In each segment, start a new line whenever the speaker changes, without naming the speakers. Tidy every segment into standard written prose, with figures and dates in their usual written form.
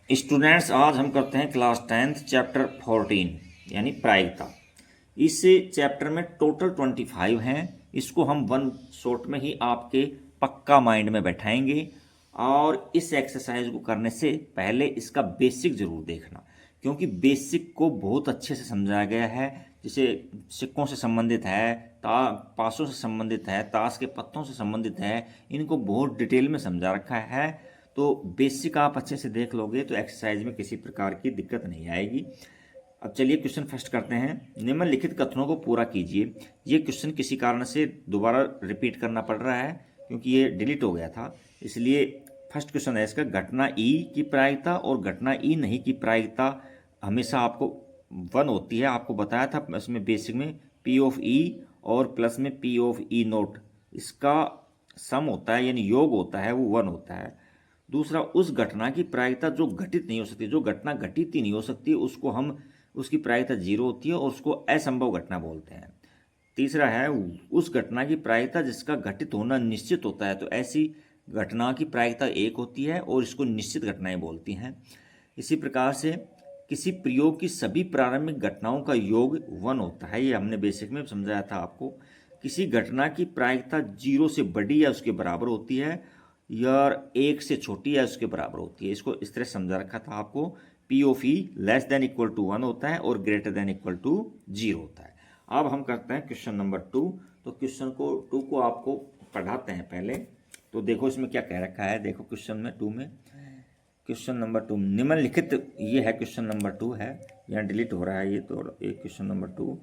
Students, आज हम करते हैं क्लास 10th चैप्टर 14 यानी प्रायिकता। इस चैप्टर में टोटल 25 हैं। इसको हम वन शॉट में ही आपके पक्का माइंड में बैठाएंगे। और इस एक्सरसाइज को करने से पहले इसका बेसिक ज़रूर देखना, क्योंकि बेसिक को बहुत अच्छे से समझाया गया है। जैसे सिक्कों से संबंधित है, पासों से संबंधित है, ताश के पत्तों से संबंधित है, इनको बहुत डिटेल में समझा रखा है। तो बेसिक आप अच्छे से देख लोगे तो एक्सरसाइज में किसी प्रकार की दिक्कत नहीं आएगी। अब चलिए क्वेश्चन फर्स्ट करते हैं। निम्नलिखित कथनों को पूरा कीजिए। ये क्वेश्चन किसी कारण से दोबारा रिपीट करना पड़ रहा है क्योंकि ये डिलीट हो गया था, इसलिए फर्स्ट क्वेश्चन है इसका। घटना ई की प्रायिकता और घटना ई नहीं की प्रायिकता हमेशा आपको वन होती है। आपको बताया था इसमें बेसिक में पी ऑफ ई और प्लस में पी ऑफ ई नोट, इसका सम होता है यानी योग होता है, वो वन होता है। दूसरा, उस घटना की प्रायिकता जो घटित नहीं हो सकती, जो घटना घटित ही नहीं हो सकती, उसको हम उसकी प्रायिकता जीरो होती है और उसको असंभव घटना बोलते हैं। तीसरा है उस घटना की प्रायिकता जिसका घटित होना निश्चित होता है, तो ऐसी घटना की प्रायिकता एक होती है और इसको निश्चित घटनाएं बोलती हैं। इसी प्रकार से किसी प्रयोग की सभी प्रारंभिक घटनाओं का योग वन होता है, ये हमने बेसिक में समझाया था आपको। किसी घटना की प्रायिकता जीरो से बड़ी या उसके बराबर होती है या एक से छोटी या उसके बराबर होती है। इसको इस तरह समझा रखा था आपको। P of E less than equal to one होता है और greater than equal to zero होता है। अब हम करते हैं क्वेश्चन नंबर 2। तो क्वेश्चन को 2 को आपको पढ़ाते हैं पहले। तो देखो इसमें क्या कह रखा है। देखो क्वेश्चन में 2 में क्वेश्चन नंबर 2 निम्नलिखित, ये है क्वेश्चन नंबर 2 है, यहाँ डिलीट हो रहा है ये, तो एक क्वेश्चन नंबर 2।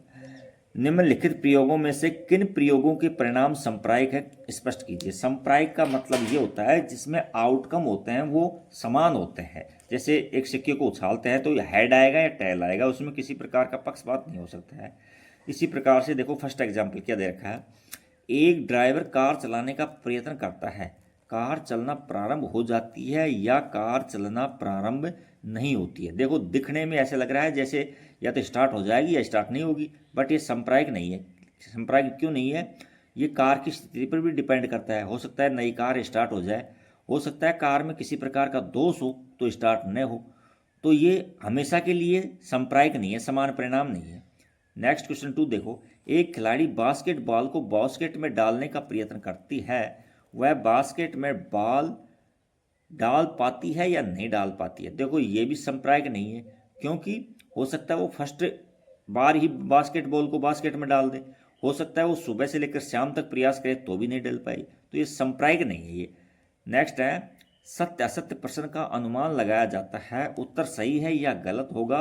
निम्नलिखित प्रयोगों में से किन प्रयोगों के परिणाम संप्रायिक है, स्पष्ट कीजिए। संप्रायिक का मतलब ये होता है जिसमें आउटकम होते हैं वो समान होते हैं। जैसे एक सिक्के को उछालते हैं तो हेड आएगा या टेल आएगा, उसमें किसी प्रकार का पक्षपात नहीं हो सकता है। इसी प्रकार से देखो फर्स्ट एग्जाम्पल क्या दे रखा है। एक ड्राइवर कार चलाने का प्रयत्न करता है, कार चलना प्रारंभ हो जाती है या कार चलना प्रारंभ नहीं होती है। देखो दिखने में ऐसे लग रहा है जैसे या तो स्टार्ट हो जाएगी या स्टार्ट नहीं होगी, बट ये संप्रायिक नहीं है। संप्रायिक क्यों नहीं है? ये कार की स्थिति पर भी डिपेंड करता है। हो सकता है नई कार स्टार्ट हो जाए, हो सकता है कार में किसी प्रकार का दोष हो तो स्टार्ट न हो। तो ये हमेशा के लिए संप्रायिक नहीं है, समान परिणाम नहीं है। नेक्स्ट क्वेश्चन 2 देखो। एक खिलाड़ी बास्केटबॉल को बास्केट में डालने का प्रयत्न करती है, वह बास्केट में बॉल डाल पाती है या नहीं डाल पाती है। देखो ये भी संप्रायिक नहीं है, क्योंकि हो सकता है वो फर्स्ट बार ही बास्केटबॉल को बास्केट में डाल दे, हो सकता है वो सुबह से लेकर शाम तक प्रयास करे तो भी नहीं डल पाई, तो ये संप्रायिक नहीं है ये। नेक्स्ट है सत्य असत्य प्रश्न का अनुमान लगाया जाता है, उत्तर सही है या गलत होगा।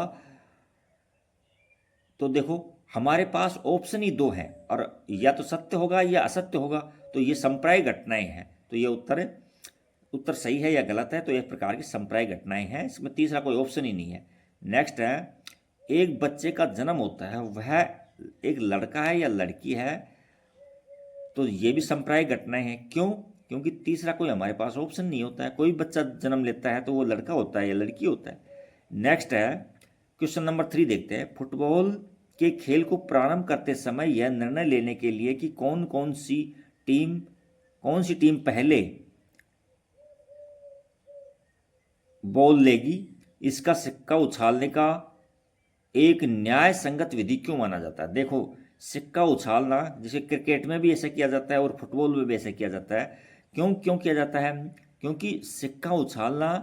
तो देखो हमारे पास ऑप्शन ही 2 है और या तो सत्य होगा या असत्य होगा, तो ये संप्रायिक घटनाएं हैं, तो ये उत्तर सही है या गलत है, तो एक प्रकार की संप्रायिक घटनाएं हैं, इसमें तीसरा कोई ऑप्शन ही नहीं है। नेक्स्ट है एक बच्चे का जन्म होता है, वह एक लड़का है या लड़की है, तो ये भी संप्रायिक घटनाएं हैं। क्यों? क्योंकि तीसरा कोई हमारे पास ऑप्शन नहीं होता है। कोई बच्चा जन्म लेता है तो वो लड़का होता है या लड़की होता है। नेक्स्ट है क्वेश्चन नंबर 3 देखते हैं। फुटबॉल के खेल को प्रारंभ करते समय यह निर्णय लेने के लिए कि कौन सी टीम पहले बॉल लेगी, इसका सिक्का उछालने का एक न्याय संगत विधि क्यों माना जाता है। देखो सिक्का उछालना जैसे क्रिकेट में भी ऐसा किया जाता है और फुटबॉल में भी ऐसा किया जाता है। क्यों क्यों किया जाता है? क्योंकि सिक्का उछालना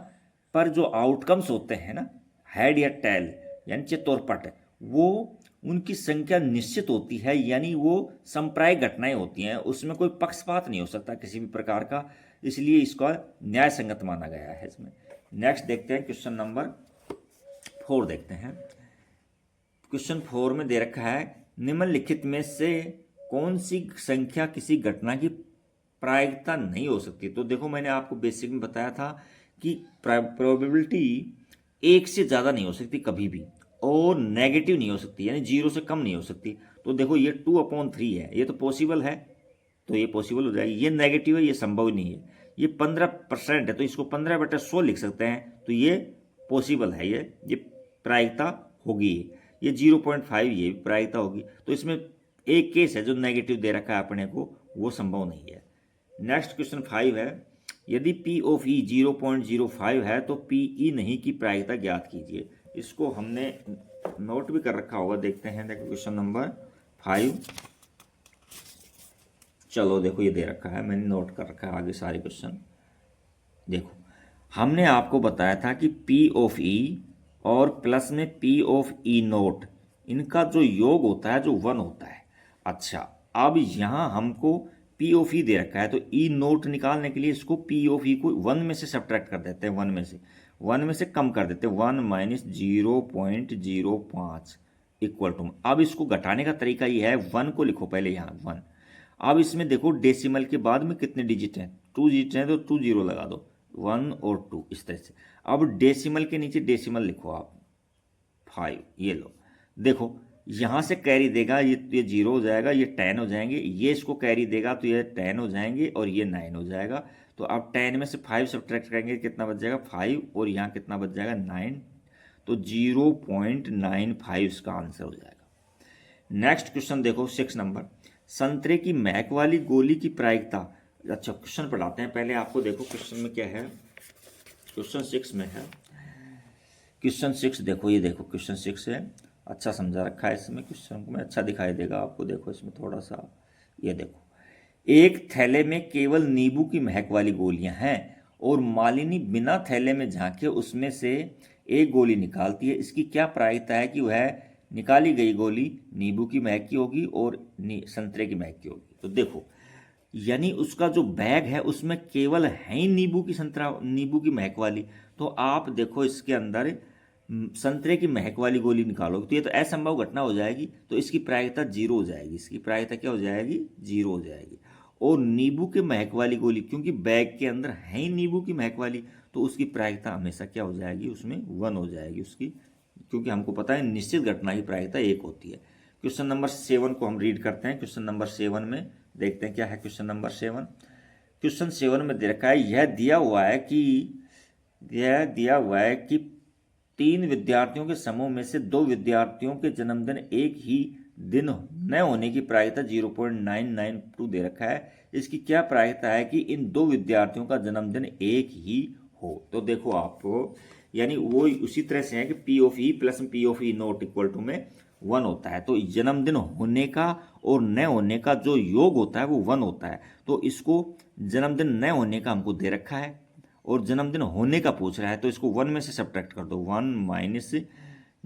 पर जो आउटकम्स होते हैं ना, हेड या टेल यानी चित्त और पट, वो उनकी संख्या निश्चित होती है, यानी वो संप्रायिक घटनाएं होती हैं, उसमें कोई पक्षपात नहीं हो सकता किसी भी प्रकार का, इसलिए इसका न्याय संगत माना गया है इसमें। नेक्स्ट देखते हैं क्वेश्चन नंबर 4 देखते हैं। क्वेश्चन 4 में दे रखा है निम्नलिखित में से कौन सी संख्या किसी घटना की प्रायिकता नहीं हो सकती। तो देखो मैंने आपको बेसिक में बताया था कि प्रोबेबिलिटी एक से ज़्यादा नहीं हो सकती कभी भी, और नेगेटिव नहीं हो सकती यानी जीरो से कम नहीं हो सकती। तो देखो ये 2/3 है, ये तो पॉसिबल है, तो ये पॉसिबल हो जाएगी। ये नेगेटिव है, ये संभव नहीं है। ये 15% है, तो इसको 15/100 लिख सकते हैं, तो ये पॉसिबल है, ये प्रायिकता होगी। ये 0.5 ये प्रायिकता होगी। तो इसमें एक केस है जो नेगेटिव दे रखा है अपने को, वो संभव नहीं है। नेक्स्ट क्वेश्चन 5 है यदि P ऑफ E 0.05 है तो PE नहीं की प्रायिकता ज्ञात कीजिए। इसको हमने नोट भी कर रखा होगा, देखते हैं। देखो क्वेश्चन नंबर 5, चलो देखो ये दे रखा है, मैंने नोट कर रखा है आगे सारे क्वेश्चन। देखो हमने आपको बताया था कि P ऑफ E और प्लस में P ऑफ E नोट, इनका जो योग होता है जो 1 होता है। अच्छा, अब यहाँ हमको P ऑफ E दे रखा है, तो E नोट निकालने के लिए इसको P ऑफ E को 1 में से सब्ट्रैक्ट कर देते हैं, 1 में से कम कर देते हैं, 1 माइनस 0.05 इक्वल टू। अब इसको घटाने का तरीका ये है, 1 को लिखो पहले यहाँ 1। अब इसमें देखो डेसिमल के बाद में कितने डिजिट हैं, 2 डिजिट हैं, तो 2 जीरो लगा दो, 1 और 2 इस तरह से। अब डेसिमल के नीचे डेसिमल लिखो आप 5, ये लो। देखो यहाँ से कैरी देगा, ये 0 हो जाएगा, ये 10 हो जाएंगे, ये इसको कैरी देगा तो ये 10 हो जाएंगे और ये 9 हो जाएगा। तो अब 10 में से 5 सब्ट्रैक्ट करेंगे, कितना बच जाएगा 5, और यहाँ कितना बच जाएगा 9, तो 0.95 इसका आंसर हो जाएगा। नेक्स्ट क्वेश्चन देखो 6 नंबर, संतरे की महक वाली गोली की प्रायिकता। अच्छा क्वेश्चन पढ़ाते हैं पहले आपको, देखो क्वेश्चन में क्या है, क्वेश्चन 6 में है। क्वेश्चन 6 देखो, ये देखो क्वेश्चन 6 है, अच्छा समझा रखा है इसमें, क्वेश्चन को मैं अच्छा दिखाई देगा आपको। देखो इसमें थोड़ा सा, ये देखो, एक थैले में केवल नींबू की महक वाली गोलियां हैं और मालिनी बिना थैले में झांके उसमें से एक गोली निकालती है। इसकी क्या प्रायिकता है कि वह निकाली गई गोली नींबू की महक की होगी और संतरे की महक की होगी। तो देखो यानी उसका जो बैग है उसमें केवल है ही नींबू की महक वाली। तो आप देखो इसके अंदर संतरे की महक वाली गोली निकालोगे तो ये तो असंभव घटना हो जाएगी, तो इसकी प्रायिकता 0 हो जाएगी। इसकी प्रायिकता क्या हो जाएगी, 0 हो जाएगी। और नींबू की महक वाली गोली, क्योंकि बैग के अंदर है ही नींबू की महक वाली, तो उसकी प्रायिकता हमेशा क्या हो जाएगी, उसमें 1 हो जाएगी उसकी, क्योंकि हमको पता है निश्चित घटना की प्रायिकता 1 होती है। क्वेश्चन नंबर 7 को हम रीड करते हैं। क्वेश्चन नंबर 7 में देखते हैं क्या है। क्वेश्चन नंबर 7, क्वेश्चन 7 में दे रखा है, यह दिया हुआ है कि 3 विद्यार्थियों के समूह में से 2 विद्यार्थियों के जन्मदिन एक ही दिन न होने की प्रायिकता 0.992 दे रखा है। इसकी क्या प्रायिकता है कि इन 2 विद्यार्थियों का जन्मदिन एक ही हो। तो देखो आपको, यानी वो उसी तरह से है कि P of E plus P of E not equal to में 1 होता है। तो जन्मदिन होने का और न होने का जो योग होता है वो 1 होता है। तो इसको जन्मदिन न होने का हमको दे रखा है और जन्मदिन होने का पूछ रहा है, तो इसको 1 में से सब्ट्रैक्ट कर दो, 1 माइनस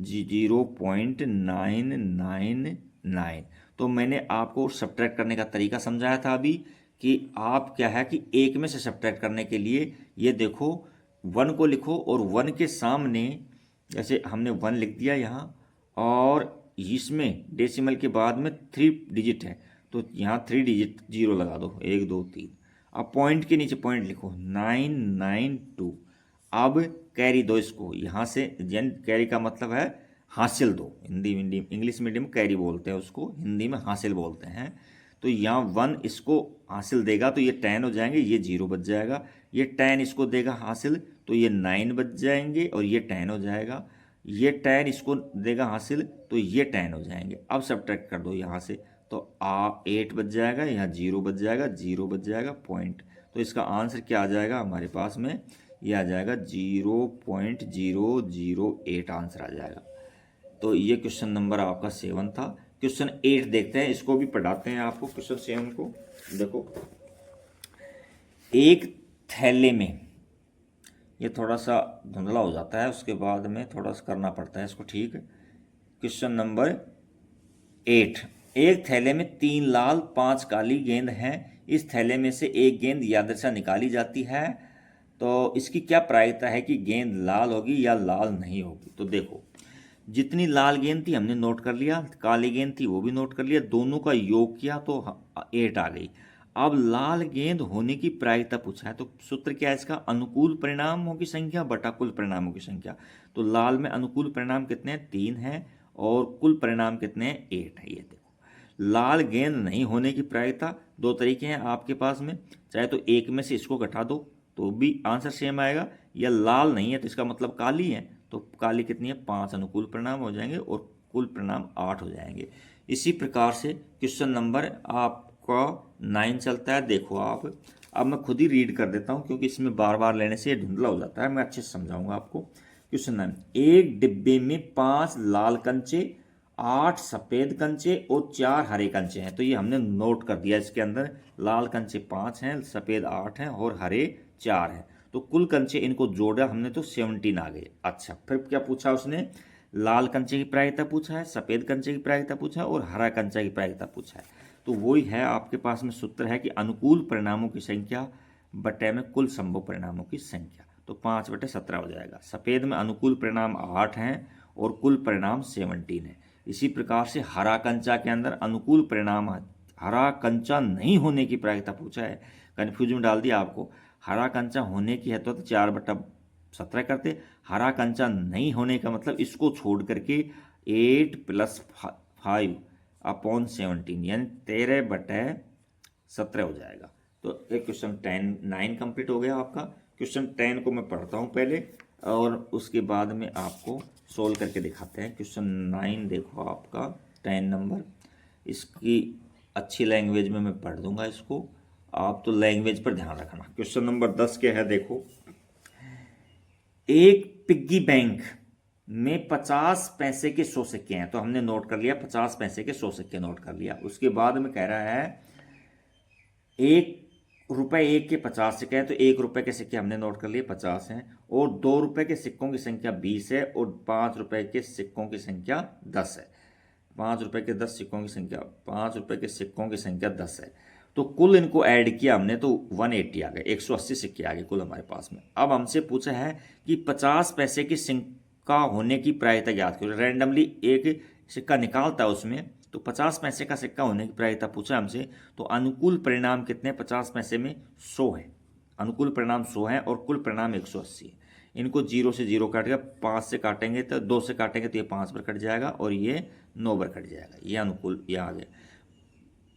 0.999। तो मैंने आपको सब्ट्रैक्ट करने का तरीका समझाया था अभी कि आप क्या है कि 1 में से सब्ट्रैक्ट करने के लिए ये देखो 1 को लिखो और 1 के सामने जैसे हमने 1 लिख दिया यहाँ, और इसमें डेसिमल के बाद में 3 डिजिट है तो यहाँ 3 डिजिट 0 लगा दो, 1 2 3। अब पॉइंट के नीचे पॉइंट लिखो 992। अब कैरी दो इसको यहाँ से, कैरी का मतलब है हासिल दो, Hindi medium English medium carry बोलते हैं उसको, हिंदी में हासिल बोलते हैं। तो यहाँ 1 इसको हासिल देगा तो ये 10 हो जाएंगे, ये 0 बच जाएगा। ये 10 इसको देगा हासिल तो ये 9 बच जाएंगे और ये 10 हो जाएगा। ये 10 इसको देगा हासिल तो ये 10 हो जाएंगे। अब सब्ट्रैक्ट कर दो यहाँ से, तो 8 बच जाएगा, यहाँ 0 बच जाएगा, 0 बच जाएगा पॉइंट। तो इसका आंसर क्या आ जाएगा हमारे पास में, ये आ जाएगा 0.008 आंसर आ जाएगा। तो ये क्वेश्चन नंबर आपका 7 था। क्वेश्चन 8 देखते हैं, इसको भी पढ़ाते हैं आपको। क्वेश्चन 7 को देखो, एक थैले में, ये थोड़ा सा धुंधला हो जाता है, उसके बाद में थोड़ा सा करना पड़ता है इसको ठीक। क्वेश्चन नंबर 8, एक थैले में 3 लाल 5 काली गेंद हैं। इस थैले में से एक गेंद यादृच्छा निकाली जाती है, तो इसकी क्या प्रायिकता है कि गेंद लाल होगी या लाल नहीं होगी। तो देखो जितनी लाल गेंद थी हमने नोट कर लिया, काली गेंद थी वो भी नोट कर लिया, दोनों का योग किया तो 8 आ गई। अब लाल गेंद होने की प्रायिकता पूछा है, तो सूत्र क्या है इसका, अनुकूल परिणामों की संख्या बटा कुल परिणामों की संख्या। तो लाल में अनुकूल परिणाम कितने हैं, 3 हैं, और कुल परिणाम कितने हैं, 8 है। ये देखो लाल गेंद नहीं होने की प्रायिकता 2 तरीके हैं आपके पास में, चाहे तो 1 में से इसको घटा दो तो भी आंसर सेम आएगा, या लाल नहीं है तो इसका मतलब काली है, तो काली कितनी है, 5 अनुकूल परिणाम हो जाएंगे और कुल परिणाम 8 हो जाएंगे। इसी प्रकार से क्वेश्चन नंबर आपका 9 चलता है। देखो आप अब मैं खुद ही रीड कर देता हूँ क्योंकि इसमें बार बार लेने से ये धुंधला हो जाता है, मैं अच्छे से समझाऊंगा आपको। क्वेश्चन 9, एक डिब्बे में 5 लाल कंचे, 8 सफ़ेद कंचे और 4 हरे कंचे हैं। तो ये हमने नोट कर दिया, इसके अंदर लाल कंचे 5 हैं, सफ़ेद 8 हैं और हरे 4 हैं। तो कुल कंचे इनको जोड़ा हमने तो 17 आ गए। अच्छा, फिर क्या पूछा उसने, लाल कंचे की प्रायिकता पूछा है, सफ़ेद कंचे की प्रायिकता पूछा है और हरा कंचा की प्रायिकता पूछा है। तो वही है, आपके पास में सूत्र है कि अनुकूल परिणामों की संख्या बटे में कुल संभव परिणामों की संख्या। तो 5/17 हो जाएगा। सफ़ेद में अनुकूल परिणाम 8 हैं और कुल परिणाम 17 है। इसी प्रकार से हरा कंचा के अंदर अनुकूल परिणाम, हरा कंचा नहीं होने की प्रायिकता पूछा है, कन्फ्यूज में डाल दिया आपको। हरा कंचा होने की है तो 4/17 करते, हरा कंचा नहीं होने का मतलब इसको छोड़ करके 8 + 5/17 यानी 13/17 हो जाएगा। तो एक क्वेश्चन 9 कंप्लीट हो गया आपका। क्वेश्चन 10 को मैं पढ़ता हूँ पहले और उसके बाद में आपको सोल्व करके दिखाते हैं। क्वेश्चन 9 देखो आपका 10 नंबर, इसकी अच्छी लैंग्वेज में मैं पढ़ दूंगा इसको, आप तो लैंग्वेज पर ध्यान रखना। क्वेश्चन नंबर 10 क्या है देखो, एक पिग्गी बैंक में 50 पैसे के 100 सिक्के हैं। तो हमने नोट कर लिया 50 पैसे के 100 सिक्के नोट कर लिया। उसके बाद में कह रहा है ₹1 के 50 सिक्के हैं, तो ₹1 के सिक्के हमने नोट कर लिए 50 हैं, और ₹2 के सिक्कों की संख्या 20 है और ₹5 के सिक्कों की संख्या 10 है। ₹5 के 10 सिक्कों की संख्या, ₹5 के सिक्कों की संख्या 10 है। तो कुल इनको ऐड किया हमने तो 180 आ गए, 180 सिक्के आ गए कुल हमारे पास में। अब हमसे पूछा है कि 50 पैसे की सिक्का होने की प्रायिकता ज्ञात करो। रैंडमली एक सिक्का निकालता है उसमें, तो 50 पैसे का सिक्का होने की प्रायिकता पूछा हमसे। तो अनुकूल परिणाम कितने, 50 पैसे में 100 है, अनुकूल परिणाम 100 है और कुल परिणाम 180 है। इनको 0 से 0 काटेगा, 5 से काटेंगे तो 2 से काटेंगे तो ये 5 पर कट जाएगा और ये 9 पर कट जाएगा। ये अनुकूल, ये आ गया।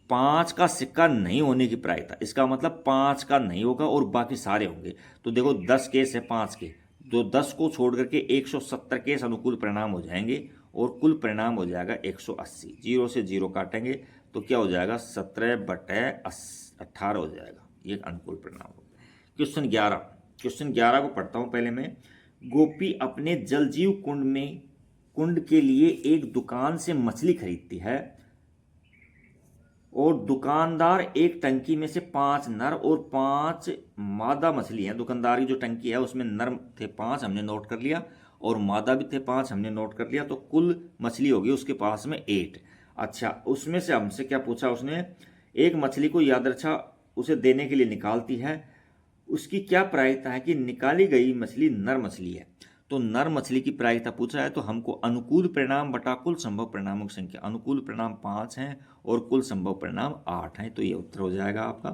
5 का सिक्का नहीं होने की प्रायिकता, इसका मतलब 5 का नहीं होगा और बाकी सारे होंगे। तो देखो 10 केस है 5 के, तो 10 को छोड़ करके 170 केस अनुकूल परिणाम हो जाएंगे और कुल परिणाम हो जाएगा 180। 0 से 0 काटेंगे तो क्या हो जाएगा, 17/18 हो जाएगा। ये अनुकूल परिणाम हो। क्वेश्चन 11, क्वेश्चन 11 को पढ़ता हूँ पहले मैं। गोपी अपने जलजीव कुंड के लिए एक दुकान से मछली खरीदती है और दुकानदार एक टंकी में से 5 नर और 5 मादा मछली हैं। दुकानदार की जो टंकी है उसमें नर थे 5 हमने नोट कर लिया और मादा भी थे 5 हमने नोट कर लिया। तो कुल मछली होगी उसके पास में 8। अच्छा, उसमें से हमसे क्या पूछा उसने, एक मछली को यादृच्छा उसे देने के लिए निकालती है, उसकी क्या प्रायिकता है कि निकाली गई मछली नर मछली है। तो नर मछली की प्रायिकता पूछा है, तो हमको अनुकूल परिणाम बटा कुल संभव परिणामों की संख्या, अनुकूल परिणाम 5 हैं और कुल संभव परिणाम 8 हैं। तो ये उत्तर हो जाएगा आपका।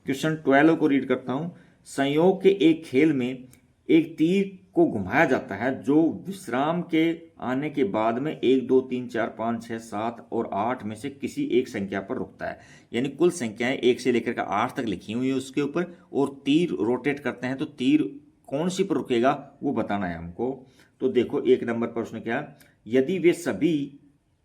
क्वेश्चन 12 को रीड करता हूँ। संयोग के एक खेल में एक तीर को घुमाया जाता है जो विश्राम के आने के बाद में 1 2 3 4 5 6 7 और 8 में से किसी एक संख्या पर रुकता है। यानी कुल संख्याएं 1 से लेकर के 8 तक लिखी हुई है उसके ऊपर, और तीर रोटेट करते हैं तो तीर कौन सी पर रुकेगा वो बताना है हमको। तो देखो 1 नंबर पर उसने क्या, यदि वे सभी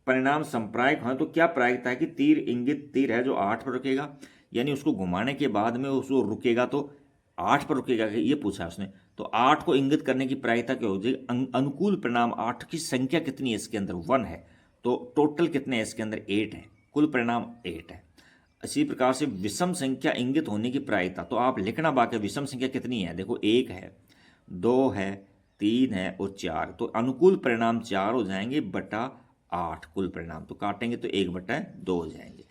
परिणाम संप्रायिक हैं तो क्या प्रायिकता है कि तीर इंगित तीर है जो 8 पर रुकेगा। यानी उसको घुमाने के बाद में उसको रुकेगा तो 8 पर रुकेगा, ये पूछा उसने। तो 8 को इंगित करने की प्रायिकता क्या हो जाएगी, अनुकूल परिणाम 8 की संख्या कितनी है इसके अंदर, 1 है। तो टोटल कितने हैं इसके अंदर, 8 है, कुल परिणाम 8 है। इसी प्रकार से विषम संख्या इंगित होने की प्रायिकता, तो आप लिखना बाकी विषम संख्या कितनी है, देखो 1 है, 2 है, 3 है और 4। तो अनुकूल परिणाम 4 हो जाएंगे बटा 8 कुल परिणाम, तो काटेंगे तो 1/2 हो जाएंगे।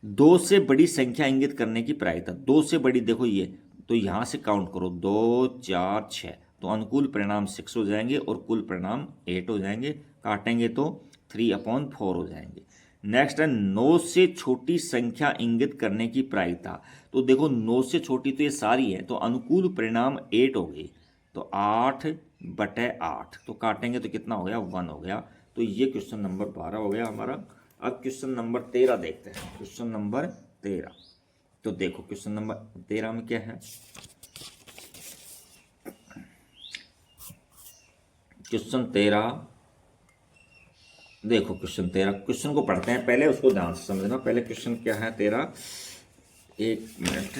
2 से बड़ी संख्या इंगित करने की प्रायिकता, 2 से बड़ी देखो ये, तो यहाँ से काउंट करो 2 4 6, तो अनुकूल परिणाम 6 हो जाएंगे और कुल परिणाम 8 हो जाएंगे। काटेंगे तो 3/4 हो जाएंगे। नेक्स्ट है 9 से छोटी संख्या इंगित करने की प्रायिकता। तो देखो 9 से छोटी तो ये सारी है, तो अनुकूल परिणाम 8 हो गई, तो 8/8, तो काटेंगे तो कितना हो गया, 1 हो गया। तो ये क्वेश्चन नंबर 12 हो गया हमारा। अब क्वेश्चन नंबर 13 देखते हैं। क्वेश्चन नंबर 13, तो देखो क्वेश्चन नंबर 13 में क्या है, क्वेश्चन 13 देखो, क्वेश्चन 13, क्वेश्चन को पढ़ते हैं पहले, उसको ध्यान से समझना। पहले क्वेश्चन क्या है 13, 1 मिनट,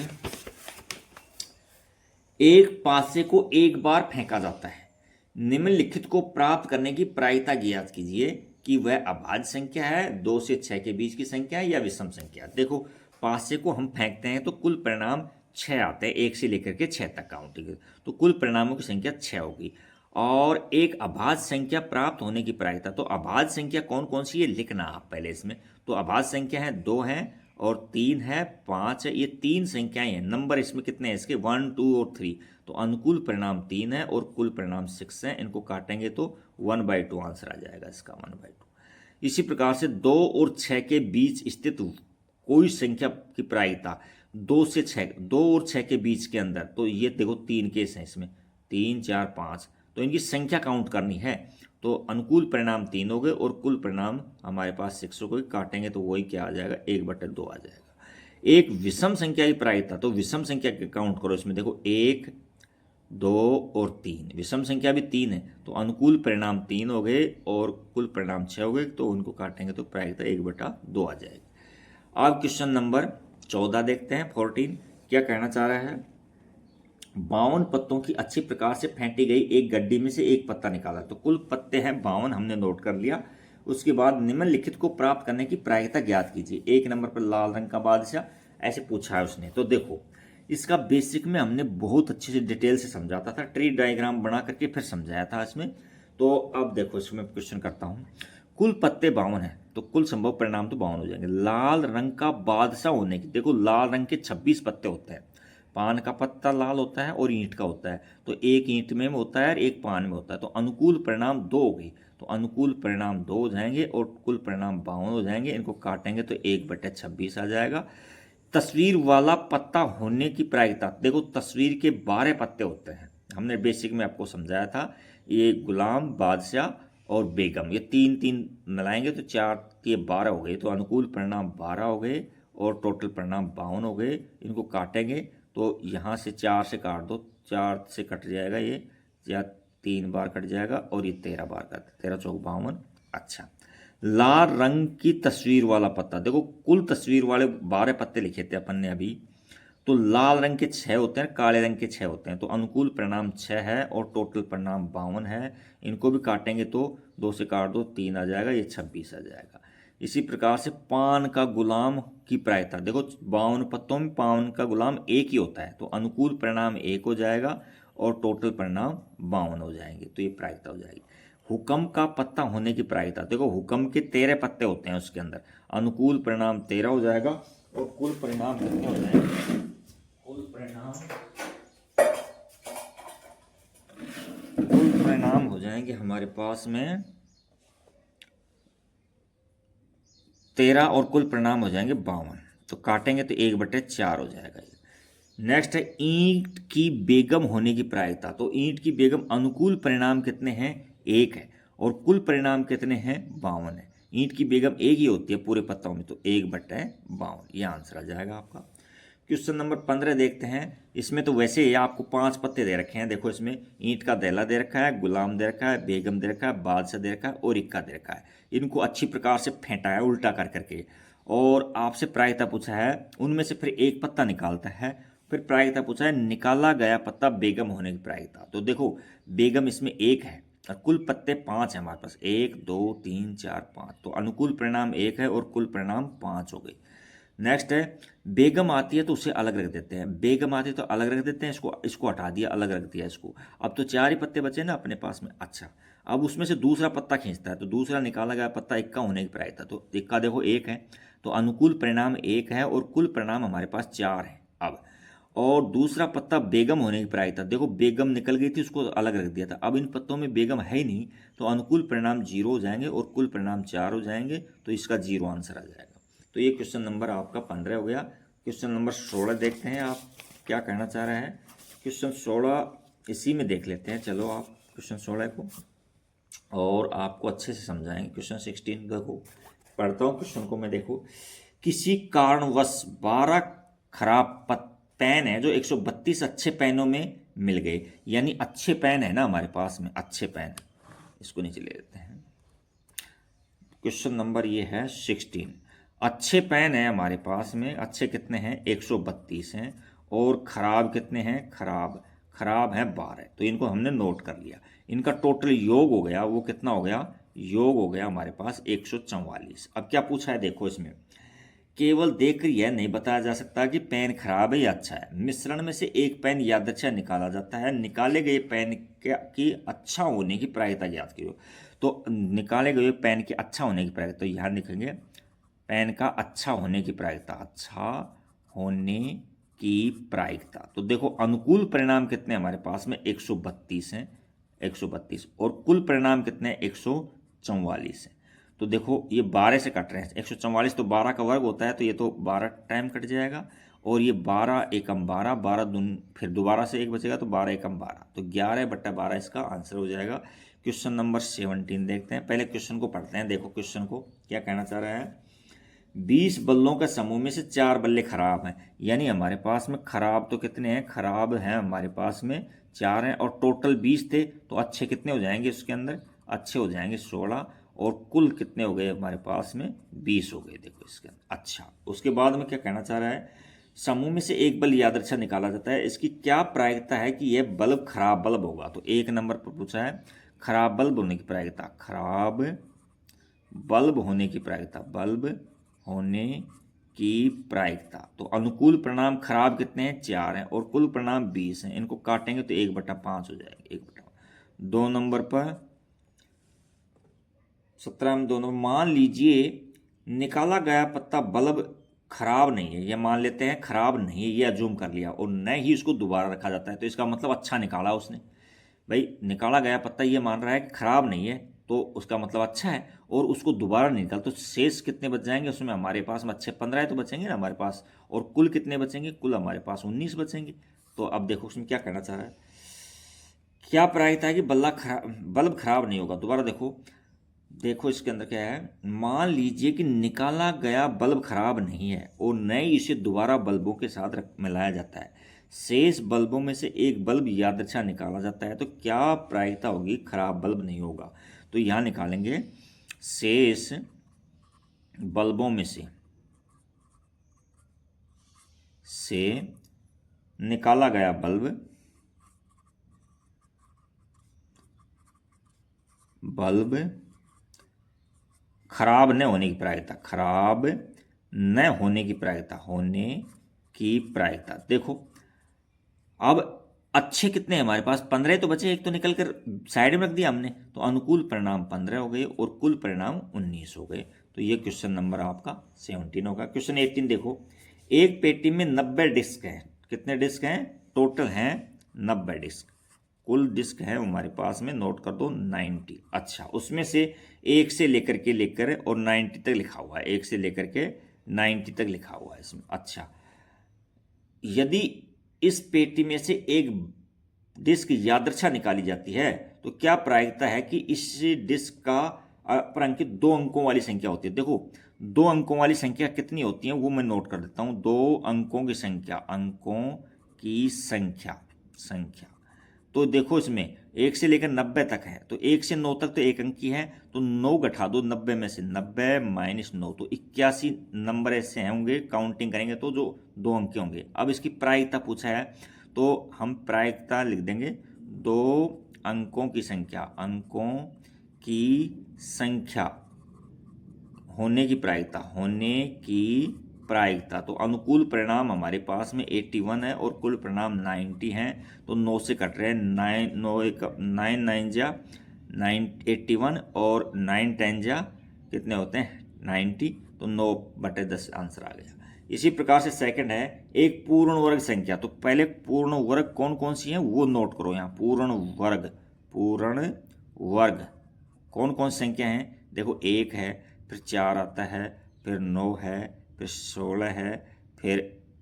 एक पासे को एक बार फेंका जाता है। निम्नलिखित को प्राप्त करने की प्रायिकता ज्ञात कीजिए कि वह अभाज्य संख्या है, 2 से 6 के बीच की संख्या है या विषम संख्या। देखो पासे को हम फेंकते हैं तो कुल परिणाम 6 आते हैं, 1 से लेकर के 6 तक काउंटिंग, तो कुल परिणामों की संख्या 6 होगी। और एक अभाज्य संख्या प्राप्त होने की प्रायिकता, तो अभाज्य संख्या कौन कौन सी है लिखना आप पहले इसमें। तो अभाज्य संख्या है 2 है और 3 है, 5 है, ये 3 संख्याएं हैं। नंबर इसमें कितने हैं इसके 1, 2 और 3, तो अनुकूल परिणाम 3 है और कुल परिणाम 6 है। इनको काटेंगे तो 1/2 आंसर आ जाएगा इसका, 1/2। इसी प्रकार से 2 और 6 के बीच स्थित कोई संख्या की प्रायिकता 2 से 6, 2 और 6 के बीच के अंदर, तो ये देखो 3 केस हैं इसमें, 3, 4, 5, तो इनकी संख्या काउंट करनी है। तो अनुकूल परिणाम 3 हो गए और कुल परिणाम हमारे पास 6 को काटेंगे तो वही क्या आ जाएगा, 1/2 आ जाएगा। एक विषम संख्या की प्रायिकता, तो विषम संख्या काउंट करो इसमें, देखो 1, 2 और 3, विषम संख्या भी 3 है, तो अनुकूल परिणाम 3 हो गए और कुल परिणाम 6 हो गए, तो उनको काटेंगे तो प्रायिकता 1/2 आ जाएगी। अब क्वेश्चन नंबर 14 देखते हैं, 14 क्या कहना चाह रहा है। 52 पत्तों की अच्छी प्रकार से फेंटी गई एक गड्डी में से एक पत्ता निकाला, तो कुल पत्ते हैं 52, हमने नोट कर लिया। उसके बाद निम्नलिखित को प्राप्त करने की प्रायिकता ज्ञात कीजिए। 1 नंबर पर लाल रंग का बादशाह, ऐसे पूछा है उसने। तो देखो इसका बेसिक में हमने बहुत अच्छे से डिटेल से समझाता था, ट्री डायग्राम बना करके फिर समझाया था इसमें। तो अब देखो इसमें क्वेश्चन करता हूँ। कुल पत्ते 52 हैं, तो कुल संभव परिणाम तो 52 हो जाएंगे। लाल रंग का बादशाह होने की, देखो लाल रंग के 26 पत्ते होते हैं। पान का पत्ता लाल होता है और ईंट का होता है, तो एक ईंट में होता है और एक पान में होता है, तो अनुकूल परिणाम 2 हो गई, तो अनुकूल परिणाम 2 हो जाएंगे और कुल परिणाम 52 हो जाएंगे। इनको काटेंगे तो 1/26 आ जाएगा। तस्वीर वाला पत्ता होने की प्रायिकता, देखो तस्वीर के 12 पत्ते होते हैं, हमने बेसिक में आपको समझाया था। ये गुलाम, बादशाह और बेगम, ये 3 मिलाएंगे तो 4, ये 12 हो गए, तो अनुकूल परिणाम 12 हो गए और टोटल परिणाम 52 हो गए। इनको काटेंगे तो यहाँ से 4 से काट दो, 4 से कट जाएगा ये, या 3 बार कट जाएगा और ये 13 बार कट, 13 चौक 52। अच्छा, लाल रंग की तस्वीर वाला पत्ता, देखो कुल तस्वीर वाले 12 पत्ते लिखे थे अपन ने अभी, तो लाल रंग के 6 होते हैं, काले रंग के 6 होते हैं, तो अनुकूल परिणाम 6 है और टोटल परिणाम 52 है। इनको भी काटेंगे तो 2 से काट दो, 3 आ जाएगा, ये 26 आ जाएगा। इसी प्रकार से पान का गुलाम की प्रायिकता, देखो 52 पत्तों में पान का गुलाम एक ही होता है, तो अनुकूल परिणाम 1 हो जाएगा और टोटल परिणाम 52 हो जाएंगे, तो ये प्रायिकता हो जाएगी। हुक्म का पत्ता होने की प्रायिकता, देखो हुक्म के 13 पत्ते होते हैं उसके अंदर, अनुकूल परिणाम 13 हो जाएगा और कुल परिणाम कितने हो जाएंगे, कुल परिणाम हो जाएंगे हमारे पास में 13 और कुल परिणाम हो जाएंगे 52, तो काटेंगे तो 1/4 हो जाएगा। नेक्स्ट है ईंट की बेगम होने की प्रायिकता, तो ईंट की बेगम अनुकूल परिणाम कितने हैं, 1 है और कुल परिणाम कितने हैं, 52 है। ईंट की बेगम एक ही होती है पूरे पत्तों में, तो 1/52, ये आंसर आ जाएगा आपका। क्वेश्चन नंबर 15 देखते हैं। इसमें तो वैसे ही आपको 5 पत्ते दे रखे हैं, देखो इसमें ईंट का दैला दे रखा है, गुलाम दे रखा है, बेगम दे रखा है, बादशाह दे रखा है और इक्का दे रखा है। इनको अच्छी प्रकार से फेंटा है उल्टा कर करके, और आपसे प्रायिकता पूछा है, उनमें से फिर एक पत्ता निकालता है। फिर प्रायिकता पूछा है निकाला गया पत्ता बेगम होने की प्रायिकता, तो देखो बेगम इसमें 1 है और कुल पत्ते 5 हैं हमारे पास, 1, 2, 3, 4, 5, तो अनुकूल परिणाम 1 है और कुल परिणाम 5 हो गई। नेक्स्ट है बेगम आती है तो उसे अलग रख देते हैं, बेगम आती है तो अलग रख देते हैं, इसको हटा दिया, अलग रख दिया इसको। अब तो 4 ही पत्ते बचे ना अपने पास में। अच्छा, अब उसमें से दूसरा पत्ता खींचता है, तो दूसरा निकाला गया पत्ता इक्का होने की प्रायिकता, तो इक्का देखो 1 है, तो अनुकूल परिणाम 1 है और कुल परिणाम हमारे पास 4 है। अब और दूसरा पत्ता बेगम होने की प्रायिकता, देखो बेगम निकल गई थी, उसको अलग रख दिया था, अब इन पत्तों में बेगम है ही नहीं, तो अनुकूल परिणाम 0 हो जाएंगे और कुल परिणाम 4 हो जाएंगे, तो इसका 0 आंसर आ जाएगा। तो ये क्वेश्चन नंबर आपका 15 हो गया। क्वेश्चन नंबर 16 देखते हैं आप क्या कहना चाह रहे हैं। क्वेश्चन 16 इसी में देख लेते हैं, चलो आप क्वेश्चन 16 को, और आपको अच्छे से समझाएंगे। क्वेश्चन 16 देखो, पढ़ता हूँ क्वेश्चन को मैं। देखो, किसी कारणवश 12 खराब पेन है जो 132 अच्छे पेनों में मिल गए, यानी अच्छे पेन है ना हमारे पास में, अच्छे पेन, इसको नीचे ले लेते हैं। क्वेश्चन नंबर ये है 16, अच्छे पेन है हमारे पास में, अच्छे कितने हैं 132 हैं, और खराब कितने हैं, खराब खराब हैं 12, तो इनको हमने नोट कर लिया। इनका टोटल योग हो गया, वो कितना हो गया, योग हो गया हमारे पास 144। अब क्या पूछा है देखो, इसमें केवल देखकर यह नहीं बताया जा सकता कि पेन खराब है या अच्छा है। मिश्रण में से एक पेन यादृच्छा निकाला जाता है। निकाले गए पेन की अच्छा होने की प्रायिकता ज्ञात कीजिए। तो निकाले गए पेन के अच्छा होने की प्रायिकता, तो यहाँ लिखेंगे पेन का अच्छा होने की प्रायिकता, अच्छा होने की प्रायिकता। तो देखो अनुकूल परिणाम कितने हमारे पास में 132 हैं, 132, और कुल परिणाम कितने हैं 144 हैं। तो देखो ये 12 से कट रहे हैं, 144 तो 12 का वर्ग होता है, तो ये तो 12 टाइम कट जाएगा, और ये 12 एकम 12, 12 दून फिर दोबारा से एक बचेगा, तो 12 एकम 12, तो 11/12 इसका आंसर हो जाएगा। क्वेश्चन नंबर 17 देखते हैं, पहले क्वेश्चन को पढ़ते हैं। देखो क्वेश्चन को क्या कहना चाह रहा है, 20 बल्लों के समूह में से 4 बल्ले खराब हैं, यानी हमारे पास में खराब तो कितने हैं, खराब हैं हमारे पास में 4 हैं, और टोटल 20 थे, तो अच्छे कितने हो जाएंगे उसके अंदर, अच्छे हो जाएंगे 16, और कुल कितने हो गए हमारे पास में 20 हो गए देखो इसके अंदर। अच्छा, उसके बाद में क्या कहना चाह रहा है, समूह में से एक बल्ब यादृच्छा निकाला जाता है, इसकी क्या प्रायिकता है कि यह बल्ब खराब बल्ब होगा। तो एक नंबर पर पूछा है खराब बल्ब होने की प्रायिकता, खराब बल्ब होने की प्रायिकता, बल्ब होने की प्रायिकता। तो अनुकूल परिणाम खराब कितने हैं, 4 हैं, और कुल परिणाम 20 हैं। इनको काटेंगे तो 1/5 हो जाएंगे, 1/5। 2 नंबर पर 17 में दोनों, मान लीजिए निकाला गया पत्ता बल्ब खराब नहीं है, यह मान लेते हैं खराब नहीं है, यह अज्यूम कर लिया, और न ही इसको दोबारा रखा जाता है, तो इसका मतलब अच्छा निकाला उसने। भाई निकाला गया पत्ता ये मान रहा है कि खराब नहीं है, तो उसका मतलब अच्छा है, और उसको दोबारा नहीं निकाल, तो शेष कितने बच जाएंगे उसमें हमारे पास में, अच्छे 15 तो बचेंगे ना हमारे पास, और कुल कितने बचेंगे, कुल हमारे पास 19 बचेंगे। तो अब देखो उसमें क्या कहना चाह रहा है, क्या प्रायिकता है कि बल्ब खराब नहीं होगा। दोबारा देखो, देखो इसके अंदर क्या है, मान लीजिए कि निकाला गया बल्ब खराब नहीं है, और न ही इसे दोबारा बल्बों के साथ मिलाया जाता है, शेष बल्बों में से एक बल्ब यादृच्छा निकाला जाता है, तो क्या प्रायिकता होगी खराब बल्ब नहीं होगा। तो यहाँ निकालेंगे शेष बल्बों में से निकाला गया बल्ब खराब न होने की प्रायिकता, खराब न होने की प्रायिकता, होने की प्रायिकता। देखो अब अच्छे कितने हैं हमारे पास, 15 तो बचे, एक तो निकल कर साइड में रख दिया हमने, तो अनुकूल परिणाम 15 हो गए और कुल परिणाम 19 हो गए। तो ये क्वेश्चन नंबर आपका 17 होगा। क्वेश्चन 18 देखो, एक पेटी में 90 डिस्क हैं, कितने डिस्क हैं, टोटल हैं 90 डिस्क, कुल डिस्क है हमारे पास में, नोट कर दो 90। अच्छा, उसमें से एक से लेकर और 90 तक लिखा हुआ है, एक से लेकर के 90 तक लिखा हुआ है इसमें। अच्छा, यदि इस पेटी में से एक डिस्क यादृच्छा निकाली जाती है, तो क्या प्रायिकता है कि इस डिस्क का पर अंकित 2 अंकों वाली संख्या होती है। देखो 2 अंकों वाली संख्या कितनी होती है वो मैं नोट कर देता हूं, 2 अंकों की संख्या, अंकों की संख्या। तो देखो इसमें 1 से लेकर 90 तक है, तो 1 से 9 तक तो एक अंक की है, तो 9 घटा दो 90 में से, 90 माइनस 9, तो 81 नंबर ऐसे होंगे, काउंटिंग करेंगे तो जो 2 अंक के होंगे। अब इसकी प्रायिकता पूछा है, तो हम प्रायिकता लिख देंगे 2 अंकों की संख्या, अंकों की संख्या होने की प्रायिकता, होने की प्रायिकता। तो अनुकूल परिणाम हमारे पास में 81 है और कुल परिणाम 90 हैं, तो 9 से कट रहे हैं, 9 9 जा 81 और 9 10 जा कितने होते हैं 90, तो 9/10 आंसर आ गया। इसी प्रकार से सेकंड है, एक पूर्ण वर्ग संख्या। तो पहले पूर्ण वर्ग कौन कौन सी हैं वो नोट करो यहाँ, पूर्ण वर्ग कौन कौन सी संख्या हैं, देखो 1 है, फिर 4 आता है, फिर 9 है, फिर 16 है, फिर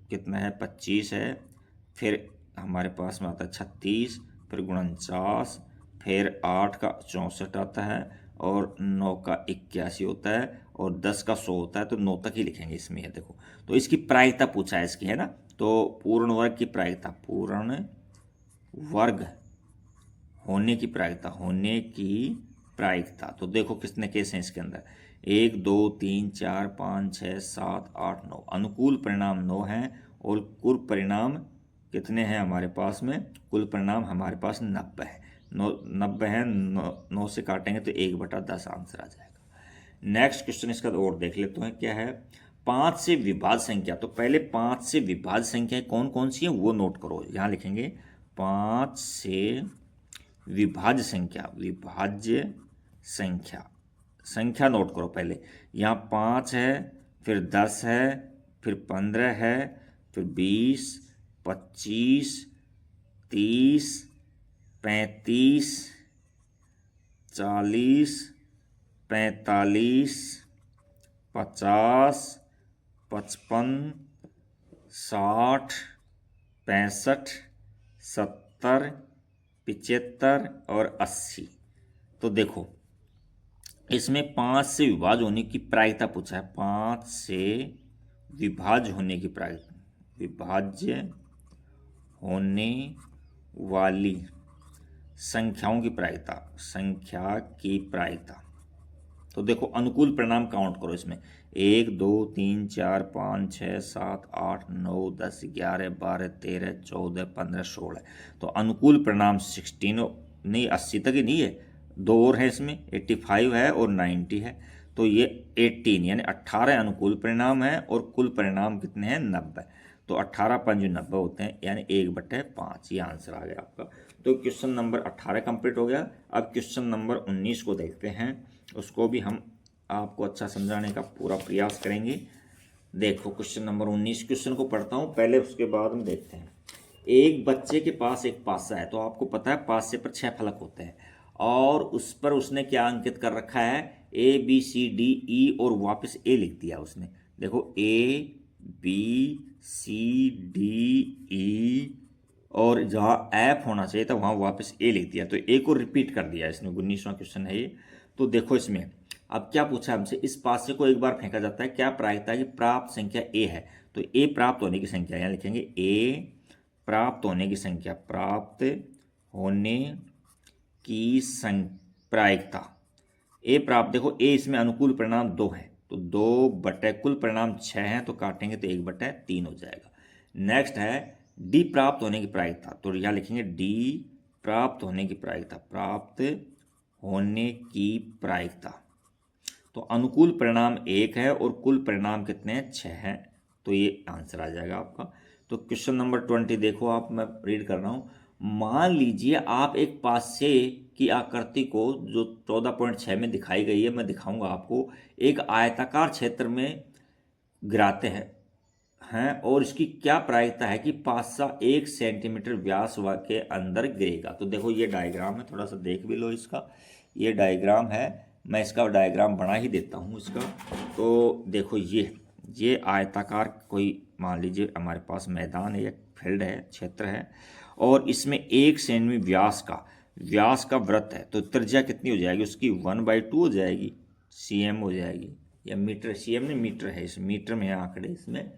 कितना है 25 है, फिर हमारे पास में आता है 36, फिर 49, फिर 8 का 64 आता है, और 9 का 81 होता है, और 10 का 100 होता है, तो 9 तक ही लिखेंगे इसमें। है देखो, तो इसकी प्रायिकता पूछा है इसकी, है ना, तो पूर्ण वर्ग की प्रायिकता, पूर्ण वर्ग होने की प्रायिकता, होने की प्रायिकता। तो देखो कितने केस हैं इसके अंदर, 1 2 3 4 5 6 7 8 9, अनुकूल परिणाम 9 हैं और कुल परिणाम कितने हैं हमारे पास में? कुल परिणाम हमारे पास 90 है। 90 है, 9 से काटेंगे तो 1/10 आंसर आ जाएगा। नेक्स्ट क्वेश्चन इसका और देख लेते हैं क्या है। 5 से विभाज्य संख्या, तो पहले 5 से विभाज्य संख्याएं कौन कौन सी हैं वो नोट करो। यहाँ लिखेंगे 5 से विभाज्य संख्या, विभाज्य संख्या, संख्या नोट करो पहले। यहाँ 5 है, फिर 10 है, फिर 15 है, फिर 20, 25, 30, 35, 40, 45, 50, 55, 60, 65, 70, 75 और 80। तो देखो इसमें 5 से विभाज्य होने की प्रायिकता पूछा है। 5 से विभाज्य होने की प्रायिकता, विभाज्य होने वाली संख्याओं की प्रायिकता, संख्या की प्रायिकता। तो देखो अनुकूल परिणाम काउंट करो इसमें। 1 2 3 4 5 6 7 8 9 10 11 12 13 14 15 16। तो अनुकूल परिणाम 16 नहीं, 80 तक ही नहीं है, 2 और है इसमें, 85 है और 90 है। तो ये 18 यानी 18 अनुकूल परिणाम है और कुल परिणाम कितने हैं? 90। तो 18 5 90 होते हैं, यानी 1/5 ये आंसर आ गया आपका। तो क्वेश्चन नंबर 18 कंप्लीट हो गया। अब क्वेश्चन नंबर 19 को देखते हैं, उसको भी हम आपको अच्छा समझाने का पूरा प्रयास करेंगे। देखो क्वेश्चन नंबर 19, क्वेश्चन को पढ़ता हूँ पहले, उसके बाद हम देखते हैं। एक बच्चे के पास एक पासा है, तो आपको पता है पासे पर 6 फलक होते हैं, और उस पर उसने क्या अंकित कर रखा है? ABCDE और वापस ए लिख दिया उसने। देखो ABCDE और जहाँ F होना चाहिए था वहाँ वापस ए लिख दिया, तो ए को रिपीट कर दिया इसने। 19वां क्वेश्चन है ये। तो देखो इसमें अब क्या पूछा हमसे, इस पासे को एक बार फेंका जाता है, क्या प्रायिकता है कि प्राप्त संख्या ए है। तो ए प्राप्त होने की संख्या, यहाँ लिखेंगे ए प्राप्त होने की संख्या, प्राप्त होने की प्रायिकता। ए प्राप्त, देखो ए इसमें अनुकूल परिणाम 2 है, तो 2 कुल परिणाम 6 हैं, तो काटेंगे तो 1/3 हो जाएगा। नेक्स्ट है डी प्राप्त होने की प्रायिकता, तो यहाँ लिखेंगे डी प्राप्त होने की प्रायिकता, प्राप्त होने की प्रायिकता। तो अनुकूल परिणाम 1 है और कुल परिणाम कितने हैं? 6 हैं, तो ये आंसर आ जाएगा आपका। तो क्वेश्चन नंबर 20 देखो आप, मैं रीड कर रहा हूँ। मान लीजिए आप एक पासे की आकृति को, जो 14.6 में दिखाई गई है, मैं दिखाऊंगा आपको, एक आयताकार क्षेत्र में गिराते हैं और इसकी क्या प्रायिकता है कि पासा 1 सेंटीमीटर व्यास के अंदर गिरेगा। तो देखो ये डायग्राम है, थोड़ा सा देख भी लो इसका, ये डायग्राम है, मैं इसका डायग्राम बना ही देता हूँ इसका। तो देखो ये आयताकार कोई, मान लीजिए हमारे पास मैदान है, एक फील्ड है, क्षेत्र है, और इसमें 1 सेंटीमीटर व्यास का वृत्त है। तो त्रिज्या कितनी हो जाएगी उसकी? 1/2 हो जाएगी, cm हो जाएगी, या मीटर, cm नहीं मीटर है, इस मीटर में है आंकड़े इसमें।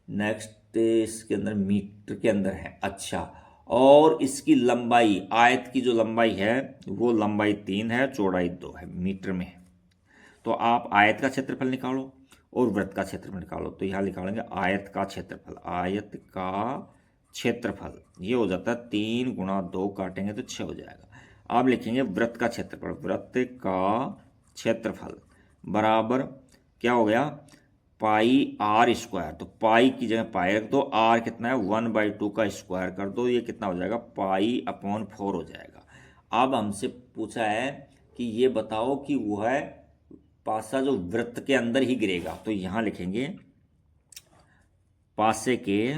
नेक्स्ट इसके अंदर मीटर के अंदर है। अच्छा, और इसकी लंबाई, आयत की जो लंबाई है वो लंबाई 3 है, चौड़ाई 2 है, मीटर में है। तो आप आयत का क्षेत्रफल निकालो और वृत्त का क्षेत्रफल निकालो। तो यहाँ निकालेंगे आयत का क्षेत्रफल, आयत का क्षेत्रफल ये हो जाता है 3 × 2, काटेंगे तो 6 हो जाएगा। अब लिखेंगे वृत्त का क्षेत्रफल, वृत्त का क्षेत्रफल बराबर क्या हो गया? πr²। तो पाई की जगह पाई रख दो, आर कितना है? 1/2 का स्क्वायर कर दो, ये कितना हो जाएगा? π/4 हो जाएगा। अब हमसे पूछा है कि ये बताओ कि वो है पासा जो वृत्त के अंदर ही गिरेगा। तो यहाँ लिखेंगे पासे के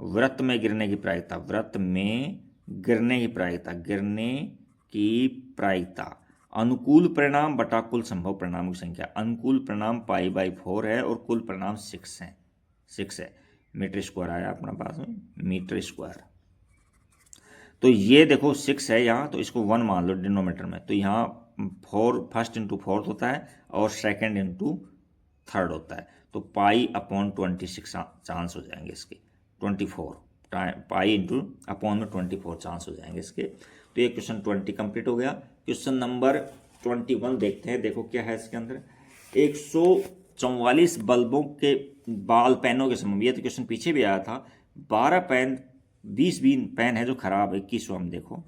वृत्त में गिरने की प्रायिकता, वृत्त में गिरने की प्रायिकता, गिरने की प्रायिकता अनुकूल परिणाम बटा कुल संभव परिणामों की संख्या। अनुकूल परिणाम π/4 है और कुल परिणाम 6 है, 6 है। मीटर स्क्वायर आया अपना पास में, मीटर स्क्वायर। तो ये देखो 6 है यहाँ, तो इसको 1 मान लो डिनोमीटर में। तो यहाँ 4 फर्स्ट इंटू फोर्थ होता है और सेकंड इंटू थर्ड होता है। तो π/26 चांस हो जाएंगे इसके, 24 पाई इंटू अपॉन में 24 चांस हो जाएंगे इसके। तो ये क्वेश्चन 20 कंप्लीट हो गया। क्वेश्चन नंबर 21 देखते हैं। देखो क्या है इसके अंदर, 44 बल्बों के बाल पेनों के समूह, ये तो क्वेश्चन पीछे भी आया था। 12 पेन 20 पेन है जो खराब है। 21वां हम देखो,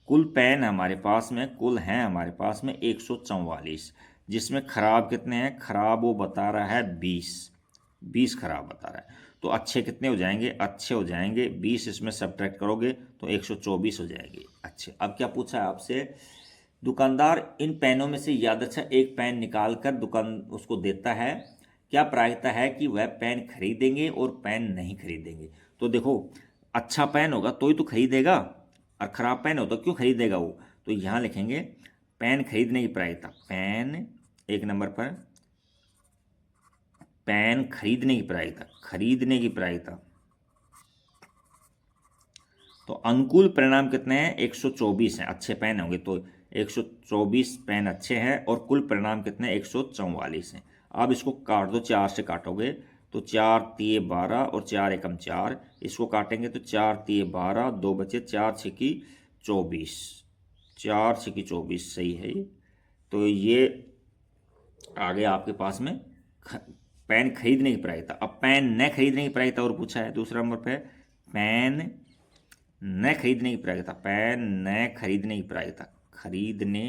कुल पेन हमारे पास में, कुल हैं हमारे पास में 144, जिसमें खराब कितने हैं? खराब वो बता रहा है 20 खराब बता रहा है। तो अच्छे कितने हो जाएंगे? अच्छे हो जाएंगे 20, इसमें सब्ट्रैक्ट करोगे तो 124 हो जाएंगे अच्छे। अब क्या पूछा है आपसे? दुकानदार इन पेनों में से यादृच्छा एक पेन निकाल कर दुकान उसको देता है, क्या प्रायिकता है कि वह पेन खरीदेंगे और पेन नहीं खरीदेंगे? तो देखो, अच्छा पेन होगा तो ही तो खरीदेगा, और ख़राब पेन हो तो क्यों खरीदेगा वो? तो यहाँ लिखेंगे पेन खरीदने की प्रायिकता। पेन एक नंबर पर, पेन खरीदने की प्रायिकता, खरीदने की प्रायिकता। तो अनुकूल परिणाम कितने हैं? 124 हैं, अच्छे पेन होंगे तो 124 पेन अच्छे हैं, और कुल परिणाम कितने? 144 हैं। अब इसको काट दो, 4 से काटोगे तो 4 तिये 12 और 4 एकम 4, इसको काटेंगे तो 4 तिये 12, 2 बचे, 4 छिकी 24, 4 छिकी 24 सही है ये। तो ये आगे आपके पास में पेन खरीदने की प्रायिकता। अब पेन न खरीदने की प्रायिकता और पूछा है दूसरा नंबर पे, पेन न खरीदने की प्रायिकता, पेन न खरीदने की प्रायिकता, खरीदने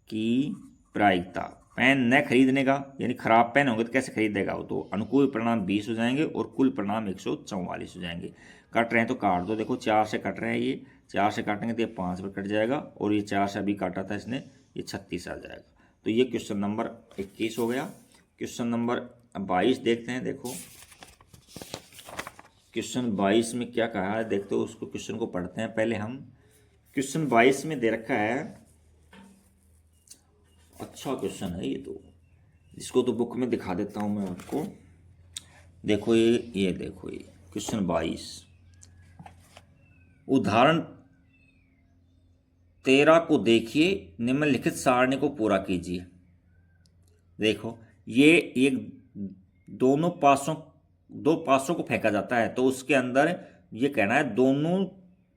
की प्रायिकता। पेन न खरीदने का यानी खराब पेन होंगे तो कैसे खरीदेगा वो? तो अनुकूल परिणाम 20 हो जाएंगे और कुल परिणाम 144 हो जाएंगे। कट रहे हैं तो काट दो, देखो 4 से कट रहे हैं, ये 4 से काटेंगे तो ये 5 पर कट जाएगा, और ये 4 से अभी काटा था इसने, ये 36 आ जाएगा। तो ये क्वेश्चन नंबर 21 हो गया। क्वेश्चन नंबर 22 देखते हैं। देखो क्वेश्चन 22 में क्या कहा है, देखते हो उसको, क्वेश्चन को पढ़ते हैं पहले हम। क्वेश्चन 22 में दे रखा है, अच्छा क्वेश्चन है ये तो, इसको तो बुक में दिखा देता हूँ मैं आपको। देखो ये देखो ये क्वेश्चन 22, उदाहरण 13 को देखिए, निम्नलिखित सारणी को पूरा कीजिए। देखो ये एक दो पासों को फेंका जाता है, तो उसके अंदर ये कहना है दोनों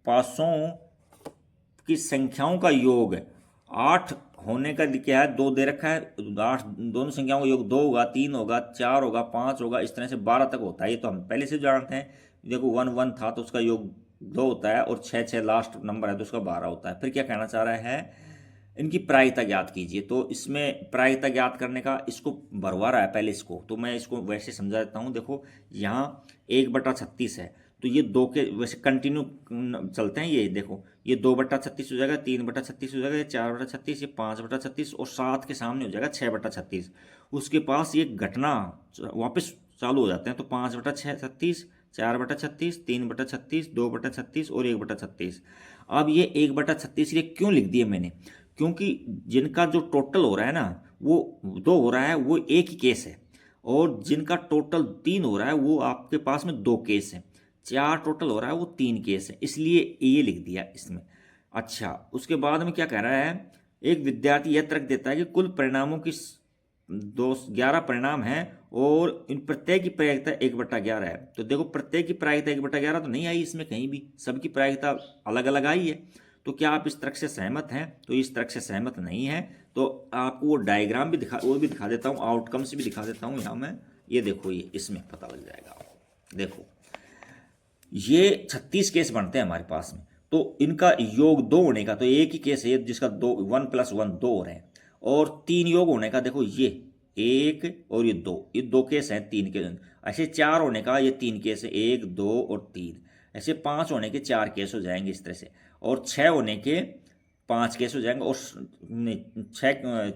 पासों की संख्याओं का योग 8 होने का क्या है, 2 दे रखा है, 8 दोनों संख्याओं का योग 2 होगा, 3 होगा, 4 होगा, 5 होगा, इस तरह से 12 तक होता है। ये तो हम पहले से जानते हैं। देखो 1 1 था तो उसका योग 2 होता है, और 6 6 लास्ट नंबर है तो उसका 12 होता है। फिर क्या कहना चाह रहा है, इनकी प्रायिकता ज्ञात कीजिए। तो इसमें प्रायिकता ज्ञात करने का इसको भरवा रहा है पहले इसको, तो मैं इसको वैसे समझा देता हूँ। देखो यहाँ 1/36 है, तो ये 2 के वैसे कंटिन्यू चलते हैं। ये देखो ये 2/36 हो जाएगा, 3/36 हो जाएगा, ये 4/36, ये 5/36, और 7 के सामने हो जाएगा 6/36। उसके पास ये घटना वापस चालू हो जाते हैं, तो 5/36, 4/36, 3/36, 2/36 और 1/36। अब ये 1/36 ये क्यों लिख दिए मैंने? क्योंकि जिनका जो टोटल हो रहा है ना वो 2 हो रहा है, वो एक ही केस है, और जिनका टोटल 3 हो रहा है वो आपके पास में 2 केस हैं। 4 टोटल हो रहा है वो 3 केस है, इसलिए ये लिख दिया इसमें। अच्छा, उसके बाद में क्या कह रहा है, एक विद्यार्थी यह तर्क देता है कि कुल परिणामों की 11 परिणाम हैं, और इन प्रत्येक की प्रायिकता 1/11 है। तो देखो प्रत्येक की प्रायिकता 1/11 तो नहीं आई इसमें कहीं भी, सबकी प्रायिकता अलग अलग आई है। तो क्या आप इस तर्क से सहमत हैं? तो इस तर्क से सहमत नहीं है, तो आपको वो डायग्राम भी दिखा देता हूँ, आउटकम्स भी दिखा देता हूँ यहाँ मैं। ये देखो ये इसमें पता लग जाएगा आपको। देखो ये 36 केस बनते हैं हमारे पास में, तो इनका योग 2 होने का, तो एक ही केस है जिसका 1 + 1 2 हो रहे हैं, और 3 योग होने का, देखो ये 1 और ये 2, ये 2 केस हैं 3 के। ऐसे 4 होने का ये 3 केस है, 1 2 और 3। ऐसे 5 होने के 4 केस हो जाएंगे इस तरह से, और 6 होने के 5 केस हो जाएंगे, और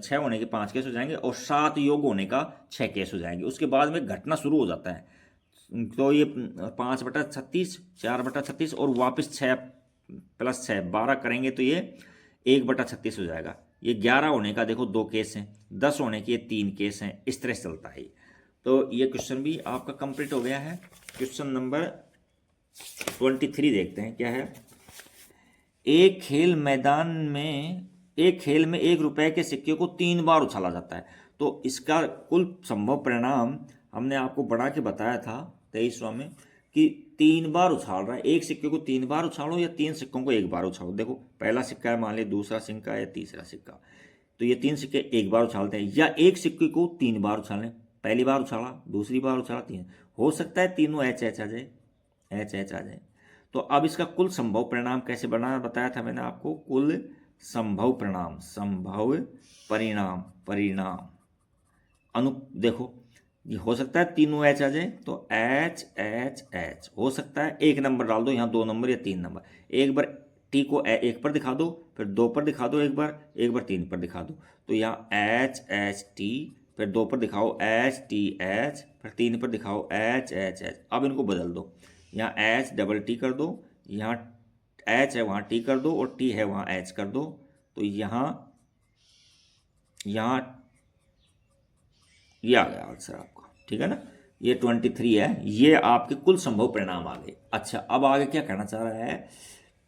6 होने के 5 केस हो जाएंगे, और 7 योग होने का 6 केस हो जाएंगे। उसके बाद में घटना शुरू हो जाता है, तो ये 5/36, 4/36, और वापस 6 + 6 12 करेंगे तो ये 1/36 हो जाएगा। ये 11 होने का देखो 2 केस हैं, 10 होने के 3 केस हैं, इस तरह से चलता है। तो ये क्वेश्चन भी आपका कंप्लीट हो गया है। क्वेश्चन नंबर 23 देखते हैं क्या है। एक खेल में 1 रुपए के सिक्के को 3 बार उछाला जाता है, तो इसका कुल संभव परिणाम हमने आपको बना के बताया था 23वां में, कि 3 बार उछाल रहा है। एक सिक्के को 3 बार उछालो या 3 सिक्कों को 1 बार उछालो। देखो पहला सिक्का है, मान ली दूसरा सिक्का है, तीसरा सिक्का, तो ये 3 सिक्के एक बार उछालते हैं, या एक सिक्के को 3 बार उछालें, पहली बार उछाला, दूसरी बार उछाला, 3, हो सकता है तीनों एच एच आ जाए, एच एच आ जाए। तो अब इसका कुल संभव परिणाम कैसे बनाना बताया था मैंने आपको, कुल संभव परिणाम, संभव परिणाम, परिणाम अनु देखो ये हो सकता है तीनों एच आ जाए, तो एच एच एच, हो सकता है एक नंबर डाल दो यहाँ, 2 नंबर या 3 नंबर, एक बार टी को एक पर दिखा दो, फिर 2 पर दिखा दो, एक बार 3 पर दिखा दो, तो यहाँ एच एच टी, फिर 2 पर दिखाओ एच टी एच, फिर 3 पर दिखाओ एच एच एच। अब इनको बदल दो, यहाँ एच डबल टी कर दो, यहाँ एच है वहाँ टी कर दो, और टी है वहाँ एच कर दो, तो यहाँ ये आ गया आंसर आपका, ठीक है ना। ये 23 है, ये आपके कुल संभव परिणाम आ गए। अच्छा, अब आगे क्या कहना चाह रहा है,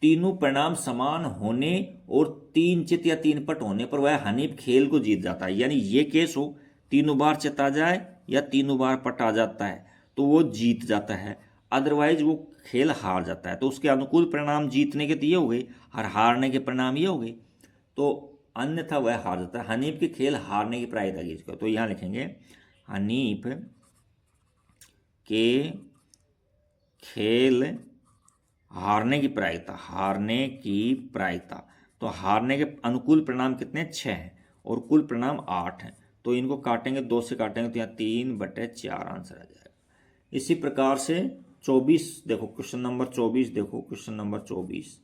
तीनों परिणाम समान होने और 3 चित या 3 पट होने पर वह हनीफ खेल को जीत जाता है। यानी ये केस हो, तीनों बार चित आ जाए या तीनों बार पट आ जाता है तो वो जीत जाता है, अदरवाइज वो खेल हार जाता है। तो उसके अनुकूल परिणाम जीतने के तो ये हो गए, और हारने के परिणाम ये हो गए, तो अन्यथा वह हार जाता है। हनीफ के खेल हारने की प्रायिकता की इसको, तो यहाँ लिखेंगे हनीफ के खेल हारने की प्रायिकता, हारने की प्रायिकता। तो हारने के अनुकूल परिणाम कितने, 6 हैं, और कुल परिणाम 8 हैं। तो इनको काटेंगे, 2 से काटेंगे तो यहाँ 3/4 आंसर आ जाएगा। इसी प्रकार से 24 देखो, क्वेश्चन नंबर 24 देखो, क्वेश्चन नंबर 24,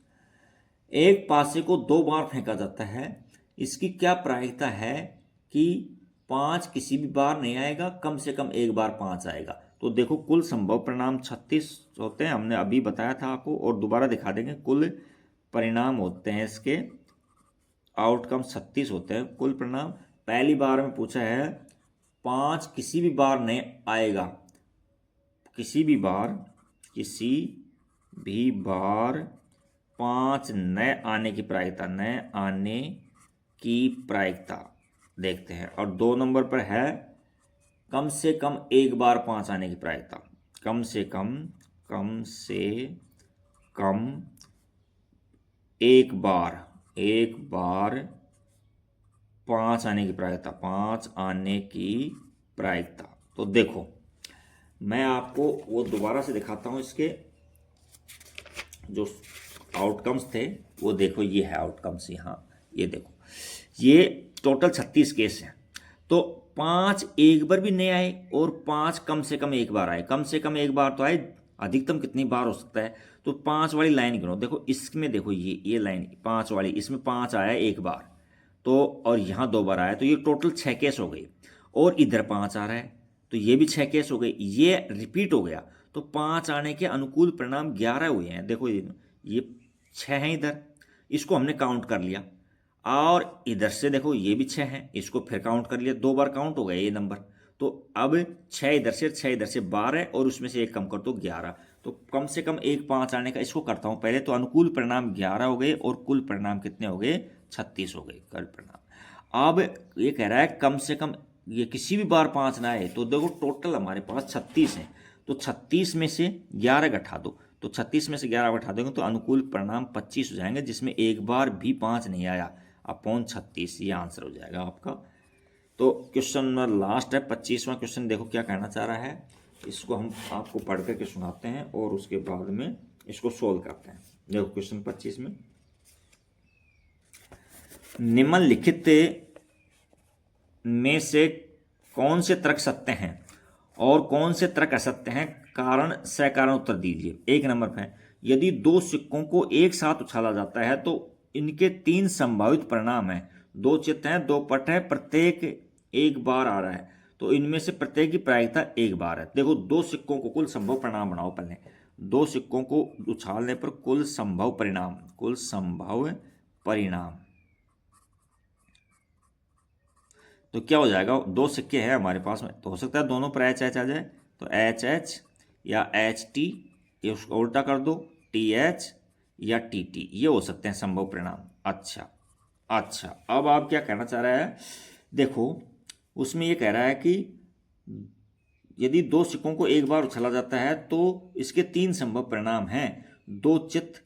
एक पासे को 2 बार फेंका जाता है, इसकी क्या प्रायिकता है कि 5 किसी भी बार नहीं आएगा, कम से कम एक बार 5 आएगा। तो देखो कुल संभव परिणाम 36 होते हैं, हमने अभी बताया था आपको, और दोबारा दिखा देंगे। कुल परिणाम होते हैं इसके, आउटकम 36 होते हैं कुल परिणाम। पहली बार में पूछा है 5 किसी भी बार नहीं आएगा, किसी भी बार 5 नए आने की प्रायिकता, नए आने की प्रायिकता देखते हैं। और 2 नंबर पर है कम से कम एक बार 5 आने की प्रायिकता, कम से कम एक बार 5 आने की प्रायिकता, 5 आने की प्रायिकता। तो देखो मैं आपको वो दोबारा से दिखाता हूँ, इसके जो आउटकम्स थे वो देखो, ये है आउटकम्स, यहाँ ये देखो, ये टोटल 36 केस हैं। तो 5 एक बार भी नहीं आए और 5 कम से कम एक बार आए, कम से कम एक बार तो आए, अधिकतम कितनी बार हो सकता है। तो 5 वाली लाइन गिनो, देखो इसमें देखो, ये लाइन 5 वाली, इसमें 5 आया एक बार, तो और यहाँ 2 बार आया, तो ये टोटल 6 केस हो गए। और इधर 5 आ रहा है तो ये भी 6 केस हो गए, ये रिपीट हो गया। तो 5 आने के अनुकूल परिणाम 11 हुए हैं। देखो ये 6 हैं इधर, इसको हमने काउंट कर लिया, और इधर से देखो ये भी 6 हैं, इसको फिर काउंट कर लिया, 2 बार काउंट हो गया ये नंबर। तो अब 6 इधर से, 6 इधर से, 12, और उसमें से एक कम कर दो 11। तो कम से कम एक 5 आने का, इसको करता हूँ पहले। तो अनुकूल परिणाम 11 हो गए और कुल परिणाम कितने हो गए, 36 हो गए कुल परिणाम। अब ये कह रहा है कम से कम ये किसी भी बार 5 ना आए, तो देखो टोटल हमारे पास 36 हैं, तो 36 में से 11 घटा दो, तो 36 में से 11 घटा देंगे तो अनुकूल परिणाम 25 हो जाएंगे, जिसमें एक बार भी 5 नहीं आया, अपॉन 36, ये आंसर हो जाएगा आपका। तो क्वेश्चन नंबर लास्ट है 25वां क्वेश्चन, देखो क्या कहना चाह रहा है, इसको हम आपको पढ़ करके सुनाते हैं और उसके बाद में इसको सोल्व करते हैं। देखो क्वेश्चन 25 में, निम्नलिखित में से कौन से तर्क सत्य हैं और कौन से तर्क असत्य हैं, कारण सकारण उत्तर दीजिए। 1 नंबर पर, यदि 2 सिक्कों को एक साथ उछाला जाता है तो इनके 3 संभावित परिणाम हैं। 2 चित्त हैं, 2 पट है, प्रत्येक एक बार आ रहा है, तो इनमें से प्रत्येक की प्रायिकता एक बार है। देखो 2 सिक्कों को कुल संभव परिणाम बनाओ पहले, 2 सिक्कों को उछालने पर कुल संभव परिणाम, कुल संभव परिणाम, तो क्या हो जाएगा, 2 सिक्के हैं हमारे पास में, तो हो सकता है दोनों पर एच एच आ जाए, तो एच एच या एच टी, ये उसको उल्टा कर दो, टी एच या टी टी, ये हो सकते हैं संभव परिणाम। अच्छा, अब आप क्या कहना चाह रहा है, देखो उसमें ये कह रहा है कि यदि 2 सिक्कों को एक बार उछाला जाता है तो इसके 3 संभव परिणाम हैं, 2 चित्त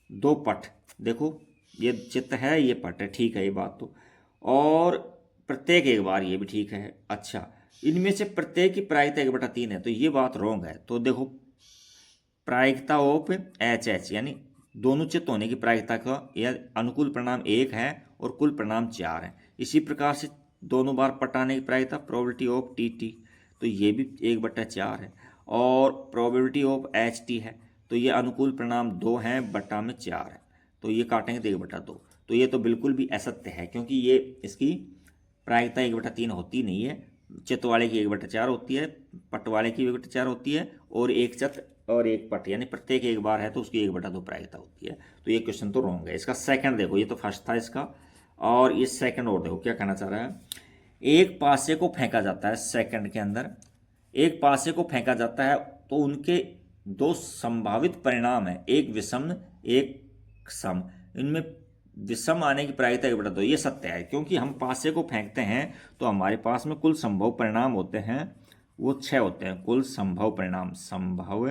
2 पट। देखो ये चित्त है, ये पट है, ठीक है ये बात तो, और प्रत्येक एक बार, ये भी ठीक है। अच्छा, इनमें से प्रत्येक की प्रायिकता 1/3 है, तो ये बात रॉन्ग है। तो देखो प्रायिकता ऑफ एच यानी दोनों चित्त होने की प्रायिकता का यह अनुकूल परिणाम 1 है और कुल परिणाम 4 है। इसी प्रकार से दोनों बार पटाने की प्रायिकता प्रोबेबिलिटी ऑफ टी, तो ये भी 1/4 है। और प्रोबेबिलिटी ऑफ एच टी है, तो ये अनुकूल परिणाम 2 है बटा में 4 है, तो ये काटेंगे तो 1/2। तो ये तो बिल्कुल भी असत्य है, क्योंकि ये इसकी प्रायिकता 1/3 होती नहीं है। चित्त वाले की 1/4 होती है, पट वाले की 1/4 होती है, और एक चित्त और एक पट यानी प्रत्येक एक बार है तो उसकी 1/2 प्रायिकता होती है। तो ये क्वेश्चन तो रॉन्ग है। इसका सेकंड देखो, ये तो फर्स्ट था इसका, और ये सेकंड और देखो क्या कहना चाह रहा है। एक पासे को फेंका जाता है, सेकंड के अंदर एक पासे को फेंका जाता है तो उनके दो संभावित परिणाम है, एक विषम एक सम। इनमें विषम आने की प्रायिकता 1/2, ये सत्य है, क्योंकि हम पासे को फेंकते हैं तो हमारे पास में कुल संभव परिणाम होते हैं वो 6 होते हैं। कुल संभव परिणाम, संभव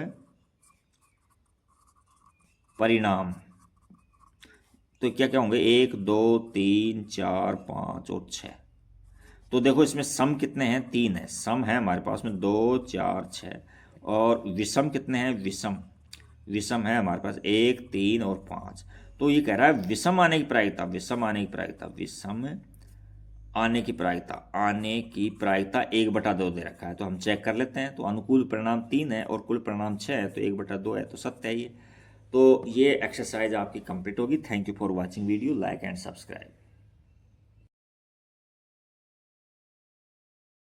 परिणाम तो क्या क्या होंगे, 1 2 3 4 5 और 6। तो देखो इसमें सम कितने हैं, 3 है। सम है हमारे पास में 2 4 6, और विषम कितने हैं, विषम है हमारे पास 1 3 और 5। तो ये कह रहा है विषम आने की प्रायिकता, विषम आने की प्रायिकता 1/2 दे रखा है। तो हम चेक कर लेते हैं। तो अनुकूल परिणाम 3 है और कुल परिणाम 6 है, तो 1/2 है, तो सत्य है ये। तो ये एक्सरसाइज आपकी कंप्लीट होगी। Thank you for watching video, like and subscribe.